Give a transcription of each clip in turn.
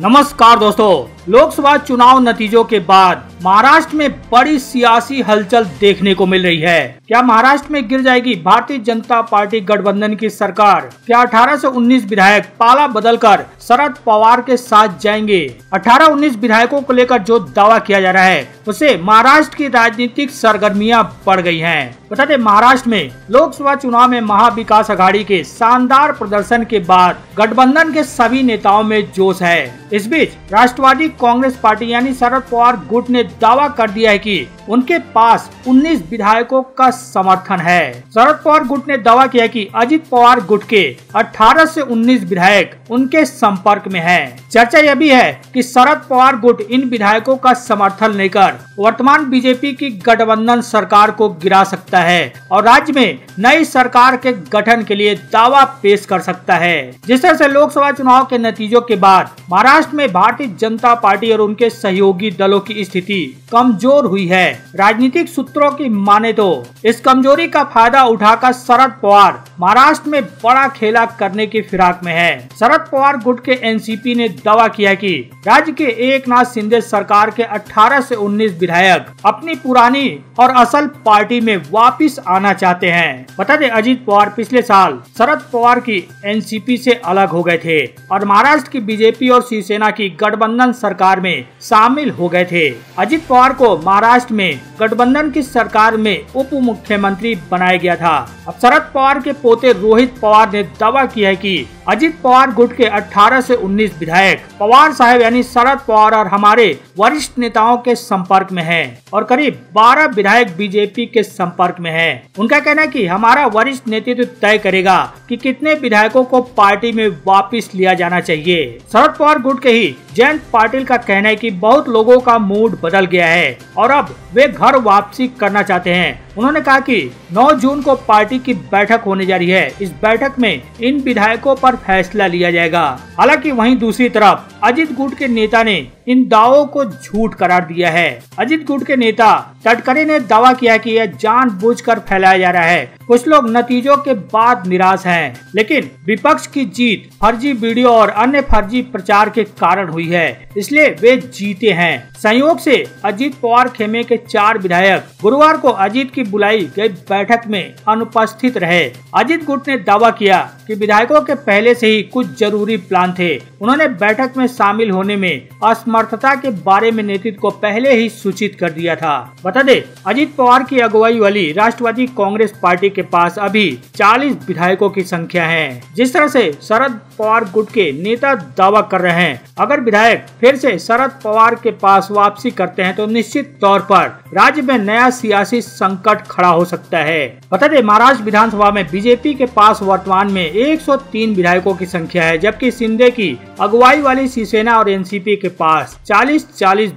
नमस्कार दोस्तों, लोकसभा चुनाव नतीजों के बाद महाराष्ट्र में बड़ी सियासी हलचल देखने को मिल रही है। क्या महाराष्ट्र में गिर जाएगी भारतीय जनता पार्टी गठबंधन की सरकार? क्या 18 से 19 विधायक पाला बदलकर शरद पवार के साथ जाएंगे? 18-19 विधायकों को लेकर जो दावा किया जा रहा है उसे महाराष्ट्र की राजनीतिक सरगर्मियां बढ़ गई हैं। बता दें, महाराष्ट्र में लोकसभा चुनाव में महाविकास अघाड़ी के शानदार प्रदर्शन के बाद गठबंधन के सभी नेताओं में जोश है। इस बीच राष्ट्रवादी कांग्रेस पार्टी यानी शरद पवार गुट ने दावा कर दिया है कि उनके पास 19 विधायकों का समर्थन है। शरद पवार गुट ने दावा किया कि अजित पवार गुट के 18 से 19 विधायक उनके संपर्क में हैं। चर्चा यह भी है कि शरद पवार गुट इन विधायकों का समर्थन लेकर वर्तमान बीजेपी की गठबंधन सरकार को गिरा सकता है और राज्य में नई सरकार के गठन के लिए दावा पेश कर सकता है। जिस तरह से लोकसभा चुनाव के नतीजों के बाद महाराष्ट्र में भारतीय जनता पार्टी और उनके सहयोगी दलों की स्थिति कमजोर हुई है। राजनीतिक सूत्रों की माने तो इस कमजोरी का फायदा उठाकर शरद पवार महाराष्ट्र में बड़ा खेला करने की फिराक में है। शरद पवार गुट के एनसीपी ने दावा किया कि राज्य के एकनाथ शिंदे सरकार के 18 से 19 विधायक अपनी पुरानी और असल पार्टी में वापस आना चाहते हैं। बता दें, अजित पवार पिछले साल शरद पवार की एनसीपी से अलग हो गए थे और महाराष्ट्र की बीजेपी और शिवसेना की गठबंधन सरकार में शामिल हो गए थे। अजित पवार को महाराष्ट्र में गठबंधन की सरकार में उप मुख्यमंत्री बनाया गया था। अब शरद पवार के पोते रोहित पवार ने दावा किया है कि अजित पवार गुट के 18 से 19 विधायक पवार साहब यानी शरद पवार और हमारे वरिष्ठ नेताओं के संपर्क में हैं और करीब 12 विधायक बीजेपी के संपर्क में हैं। उनका कहना है कि हमारा वरिष्ठ नेतृत्व तय करेगा कि कितने विधायकों को पार्टी में वापस लिया जाना चाहिए। शरद पवार गुट के ही जयंत पाटिल का कहना है कि बहुत लोगों का मूड बदल गया है और अब वे घर वापसी करना चाहते हैं। उन्होंने कहा कि 9 जून को पार्टी की बैठक होने जा रही है। इस बैठक में इन विधायकों पर फैसला लिया जाएगा। हालांकि वहीं दूसरी तरफ अजित गुट के नेता ने इन दावों को झूठ करार दिया है। अजित गुट के नेता तटकरे ने दावा किया कि यह जानबूझकर फैलाया जा रहा है। कुछ लोग नतीजों के बाद निराश हैं, लेकिन विपक्ष की जीत फर्जी वीडियो और अन्य फर्जी प्रचार के कारण हुई है, इसलिए वे जीते हैं। संयोग से अजित पवार खेमे के 4 विधायक गुरुवार को अजित की बुलाई गई बैठक में अनुपस्थित रहे। अजित गुट ने दावा किया कि विधायकों के पहले से ही कुछ जरूरी प्लान थे। उन्होंने बैठक में शामिल होने में असमर्थता के बारे में नेतृत्व को पहले ही सूचित कर दिया था। बता दे, अजित पवार की अगुवाई वाली राष्ट्रवादी कांग्रेस पार्टी के पास अभी 40 विधायकों की संख्या है। जिस तरह से शरद पवार गुट के नेता दावा कर रहे हैं, अगर विधायक फिर से शरद पवार के पास वापसी करते हैं तो निश्चित तौर पर राज्य में नया सियासी संकट खड़ा हो सकता है। बता दें, महाराष्ट्र विधानसभा में बीजेपी के पास वर्तमान में 103 विधायकों की संख्या है, जबकि शिंदे की अगुवाई वाली शिवसेना और एनसीपी के पास 40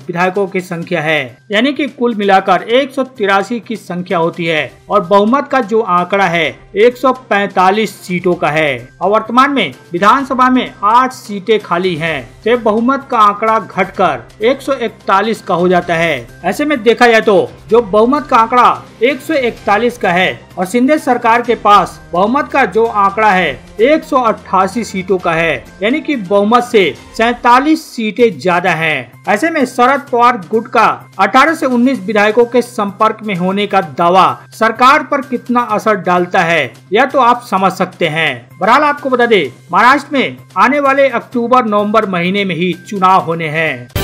विधायकों की संख्या है। यानी कि कुल मिलाकर 183 की संख्या होती है और बहुमत का जो आंकड़ा है 145 सीटों का है। और वर्तमान में विधानसभा में 8 सीटें खाली हैं, तो बहुमत का आंकड़ा घटकर 141 का हो जाता है। ऐसे में देखा जाए तो जो बहुमत का आंकड़ा 141 का है और शिंदे सरकार के पास बहुमत का जो आंकड़ा है 188 सीटों का है, यानी कि बहुमत से 47 सीटें ज्यादा हैं। ऐसे में शरद पवार गुट का 18 से 19 विधायकों के संपर्क में होने का दावा सरकार पर कितना असर डालता है यह तो आप समझ सकते हैं। बहरहाल आपको बता दें, महाराष्ट्र में आने वाले अक्टूबर-नवंबर महीने में ही चुनाव होने हैं।